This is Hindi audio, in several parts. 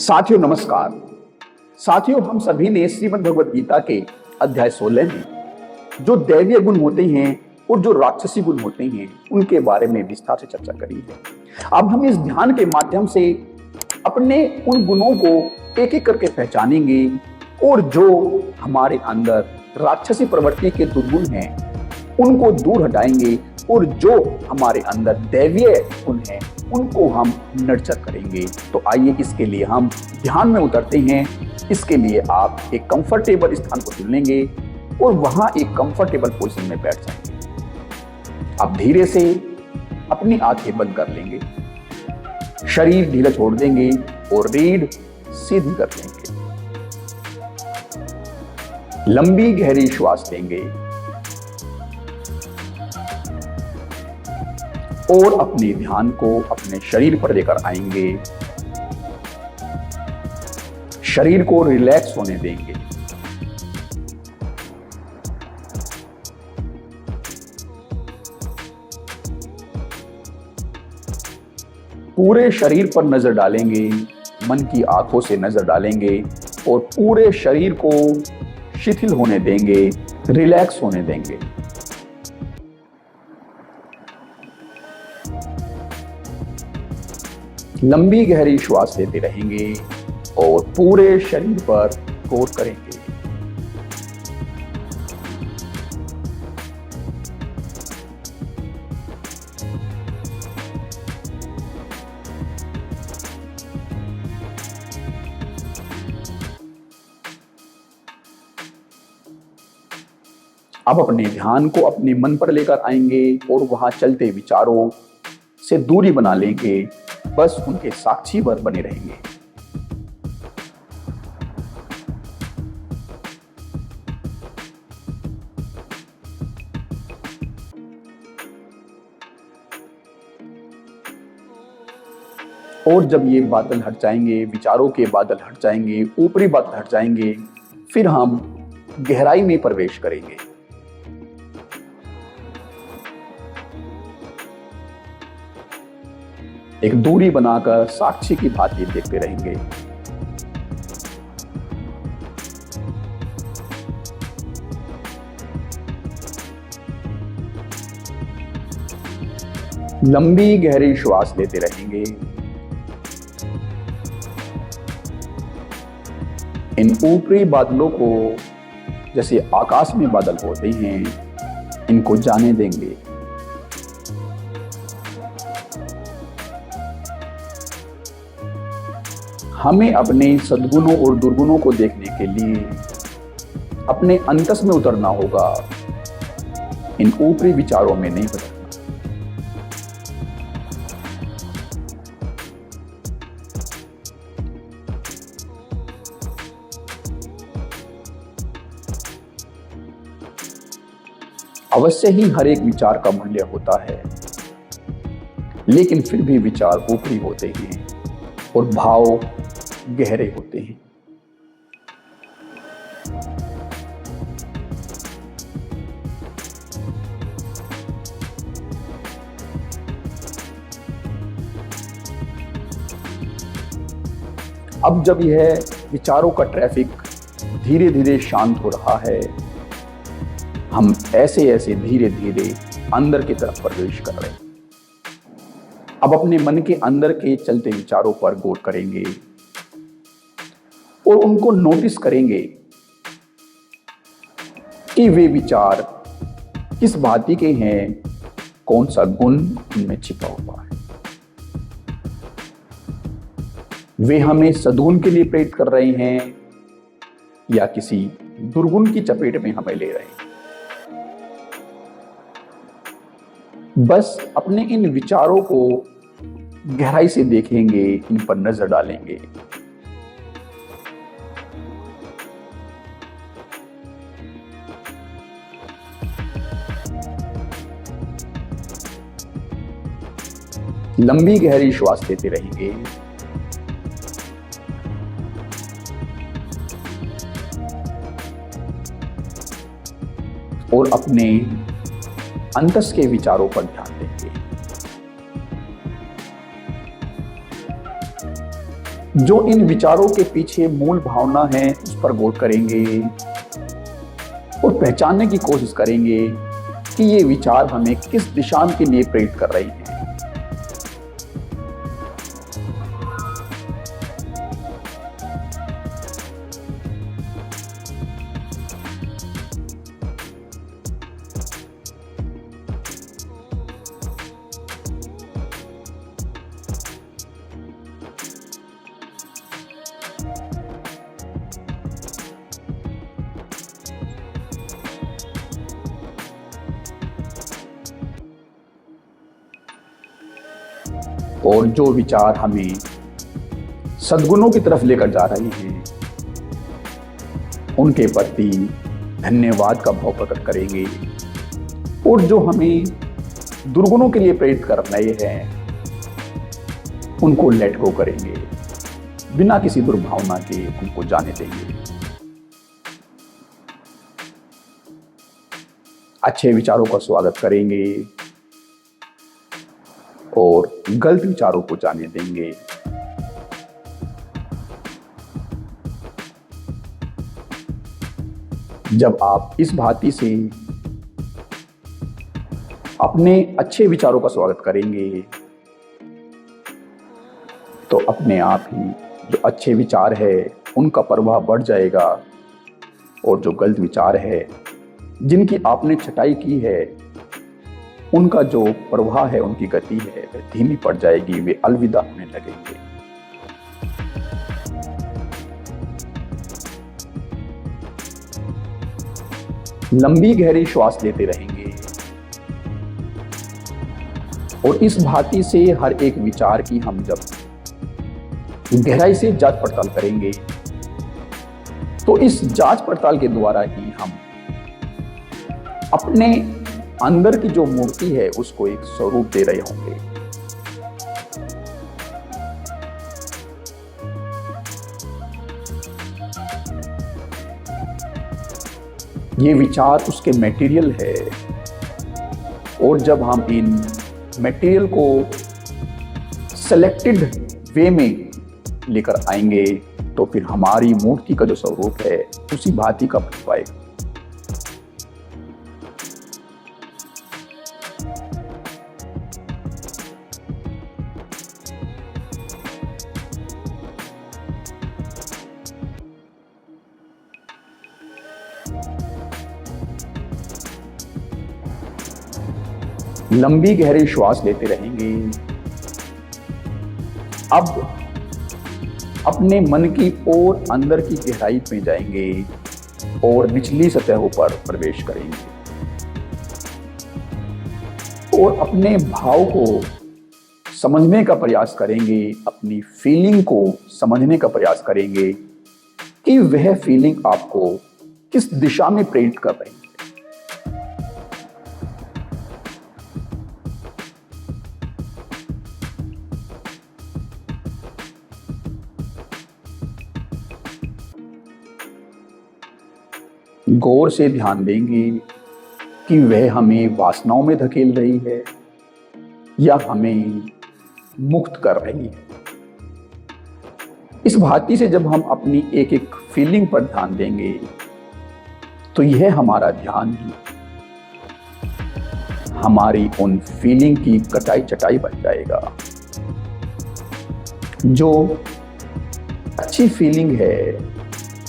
साथियों नमस्कार। साथियों, हम सभी ने श्रीमद् भगवद गीता के अध्याय 16 में जो दैवीय गुण होते हैं और जो राक्षसी गुण होते हैं उनके बारे में विस्तार से चर्चा करी है। अब हम इस ध्यान के माध्यम से अपने उन गुणों को एक एक करके पहचानेंगे और जो हमारे अंदर राक्षसी प्रवृत्ति के दुर्गुण हैं उनको दूर हटाएंगे और जो हमारे अंदर दैवीय गुण हैं उनको हम नर्चर करेंगे। तो आइए इसके लिए हम ध्यान में उतरते हैं। इसके लिए आप एक कंफर्टेबल स्थान को चुन लेंगे और वहां एक कंफर्टेबल पोजीशन में बैठ जाएंगे। आप धीरे से अपनी आंखें बंद कर लेंगे, शरीर ढीला छोड़ देंगे और रीढ़ सीधी कर लेंगे। लंबी गहरी श्वास लेंगे और अपने ध्यान को अपने शरीर पर लेकर आएंगे। शरीर को रिलैक्स होने देंगे। पूरे शरीर पर नजर डालेंगे, मन की आंखों से नजर डालेंगे और पूरे शरीर को शिथिल होने देंगे, रिलैक्स होने देंगे। लंबी गहरी श्वास लेते रहेंगे और पूरे शरीर पर गौर करेंगे। अब अपने ध्यान को अपने मन पर लेकर आएंगे और वहां चलते विचारों से दूरी बना लेंगे, बस उनके साक्षी भर बने रहेंगे। और जब ये बादल हट जाएंगे, विचारों के बादल हट जाएंगे, ऊपरी बादल हट जाएंगे, फिर हम गहराई में प्रवेश करेंगे। एक दूरी बनाकर साक्षी की भांति देखते रहेंगे। लंबी गहरी श्वास लेते रहेंगे। इन ऊपरी बादलों को जैसे आकाश में बादल होते हैं, इनको जाने देंगे। हमें अपने सद्गुणों और दुर्गुणों को देखने के लिए अपने अंतस में उतरना होगा, इन ऊपरी विचारों में नहीं भटकना। अवश्य ही हर एक विचार का मूल्य होता है, लेकिन फिर भी विचार ऊपरी होते हैं और भाव गहरे होते हैं। अब जब यह विचारों का ट्रैफिक धीरे धीरे शांत हो रहा है, हम ऐसे ऐसे धीरे धीरे अंदर की तरफ प्रवेश कर रहे हैं। अब अपने मन के अंदर के चलते विचारों पर गौर करेंगे और उनको नोटिस करेंगे कि वे विचार किस भांति के हैं, कौन सा गुण उनमें छिपा हुआ है। वे हमें सद्गुण के लिए प्रेरित कर रहे हैं या किसी दुर्गुण की चपेट में हमें ले रहे हैं। बस अपने इन विचारों को गहराई से देखेंगे, इन पर नजर डालेंगे। लंबी गहरी श्वास लेते रहेंगे और अपने अंतस के विचारों पर ध्यान देंगे। जो इन विचारों के पीछे मूल भावना है उस पर गौर करेंगे और पहचानने की कोशिश करेंगे कि ये विचार हमें किस दिशा के लिए प्रेरित कर रहे हैं। और जो विचार हमें सद्गुणों की तरफ लेकर जा रहे हैं उनके प्रति धन्यवाद का भाव प्रकट करेंगे, और जो हमें दुर्गुणों के लिए प्रेरित कर रहे हैं उनको लेट गो करेंगे, बिना किसी दुर्भावना के उनको जाने देंगे। अच्छे विचारों का स्वागत करेंगे और गलत विचारों को जाने देंगे। जब आप इस भांति से अपने अच्छे विचारों का स्वागत करेंगे तो अपने आप ही जो अच्छे विचार है उनका प्रभाव बढ़ जाएगा, और जो गलत विचार है जिनकी आपने छटाई की है उनका जो प्रवाह है, उनकी गति है, वह धीमी पड़ जाएगी, वे अलविदा होने लगेंगे। लंबी गहरी श्वास लेते रहेंगे और इस भांति से हर एक विचार की हम जब गहराई से जांच पड़ताल करेंगे तो इस जांच पड़ताल के द्वारा ही हम अपने अंदर की जो मूर्ति है उसको एक स्वरूप दे रहे होंगे। ये विचार उसके मटेरियल है, और जब हम इन मटेरियल को सेलेक्टेड वे में लेकर आएंगे तो फिर हमारी मूर्ति का जो स्वरूप है उसी भांति का बन पाएगा। लंबी गहरी श्वास लेते रहेंगे। अब अपने मन की ओर अंदर की गहराई में जाएंगे और निचली सतहों पर प्रवेश करेंगे और अपने भाव को समझने का प्रयास करेंगे, अपनी फीलिंग को समझने का प्रयास करेंगे कि वह फीलिंग आपको किस दिशा में प्रेरित कर रही है। गौर से ध्यान देंगे कि वह हमें वासनाओं में धकेल रही है या हमें मुक्त कर रही है। इस भांति से जब हम अपनी एक एक फीलिंग पर ध्यान देंगे तो यह हमारा ध्यान ही हमारी उन फीलिंग की कटाई चटाई बन जाएगा। जो अच्छी फीलिंग है,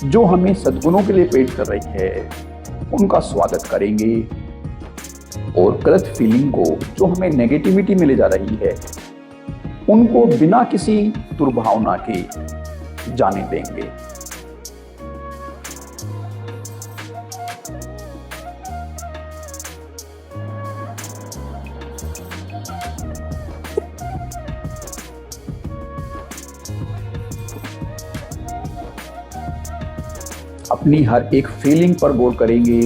जो हमें सद्गुणों के लिए प्रेरित कर रही है, उनका स्वागत करेंगे, और गलत फीलिंग को जो हमें नेगेटिविटी में ले जा रही है उनको बिना किसी दुर्भावना के जाने देंगे। अपनी हर एक फीलिंग पर गौर करेंगे।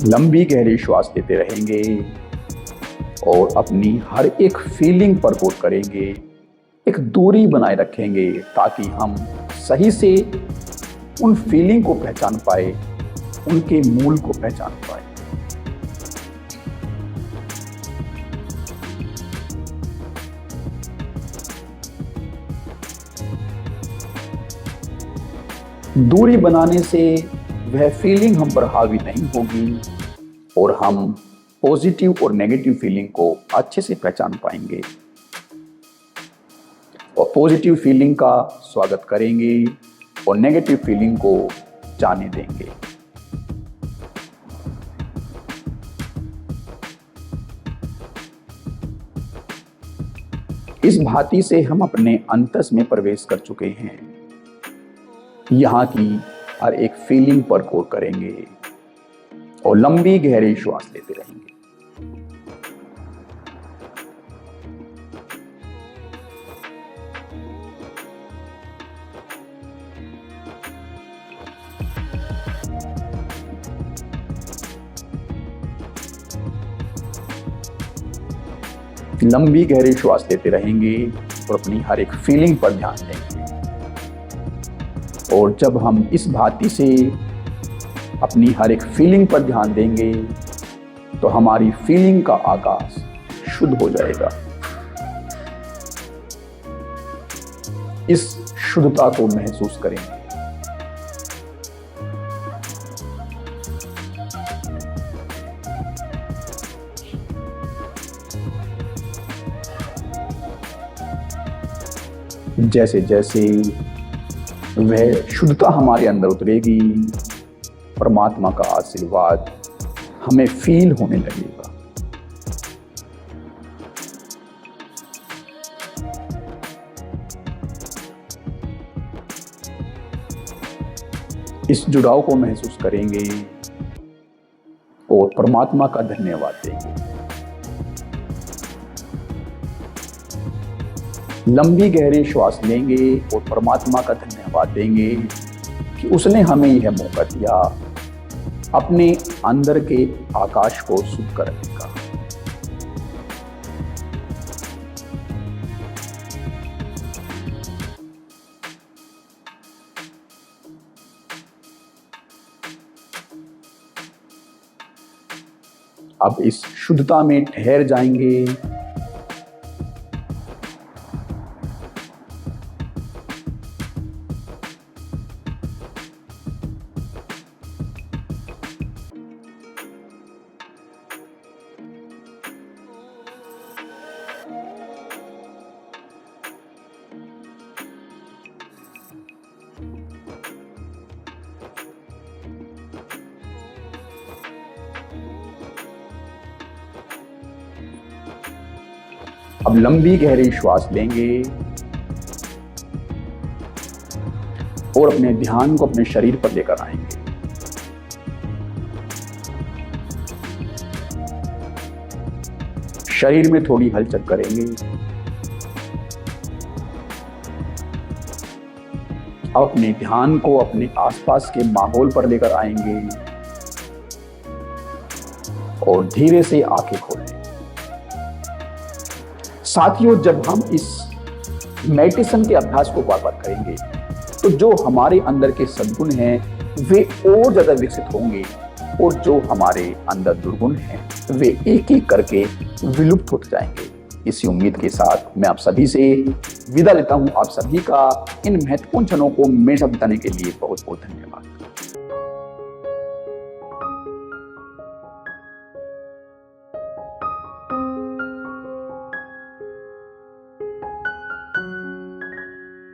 लंबी गहरी श्वास लेते रहेंगे और अपनी हर एक फीलिंग पर गौर करेंगे। एक दूरी बनाए रखेंगे ताकि हम सही से उन फीलिंग को पहचान पाए, उनके मूल को पहचान पाए। दूरी बनाने से वह फीलिंग हम पर हावी नहीं होगी और हम पॉजिटिव और नेगेटिव फीलिंग को अच्छे से पहचान पाएंगे और पॉजिटिव फीलिंग का स्वागत करेंगे और नेगेटिव फीलिंग को जाने देंगे। इस भांति से हम अपने अंतस में प्रवेश कर चुके हैं। यहाँ की हर एक फीलिंग पर गौर करेंगे और लंबी गहरी श्वास लेते रहेंगे। लंबी गहरी श्वास लेते रहेंगे और अपनी हर एक फीलिंग पर ध्यान देंगे। और जब हम इस भांति से अपनी हर एक फीलिंग पर ध्यान देंगे तो हमारी फीलिंग का आकाश शुद्ध हो जाएगा। इस शुद्धता को महसूस करेंगे। जैसे जैसे वह शुद्धता हमारे अंदर उतरेगी, परमात्मा का आशीर्वाद हमें फील होने लगेगा। इस जुड़ाव को महसूस करेंगे और परमात्मा का धन्यवाद देंगे। लंबी गहरी श्वास लेंगे और परमात्मा का धन्यवाद देंगे कि उसने हमें यह मौका दिया अपने अंदर के आकाश को शुद्ध करने का। अब इस शुद्धता में ठहर जाएंगे। अब लंबी गहरी श्वास लेंगे और अपने ध्यान को अपने शरीर पर लेकर आएंगे। शरीर में थोड़ी हलचल करेंगे। अब अपने ध्यान को अपने आसपास के माहौल पर लेकर आएंगे और धीरे से आंखें खोलें। साथियों, जब हम इस मेडिटेशन के अभ्यास को बार बार करेंगे तो जो हमारे अंदर के सद्गुण हैं वे और ज्यादा विकसित होंगे और जो हमारे अंदर दुर्गुण हैं वे एक एक करके विलुप्त होते जाएंगे। इसी उम्मीद के साथ मैं आप सभी से विदा लेता हूं। आप सभी का इन महत्वपूर्ण क्षणों को मेरे साथ बिताने के लिए बहुत बहुत धन्यवाद।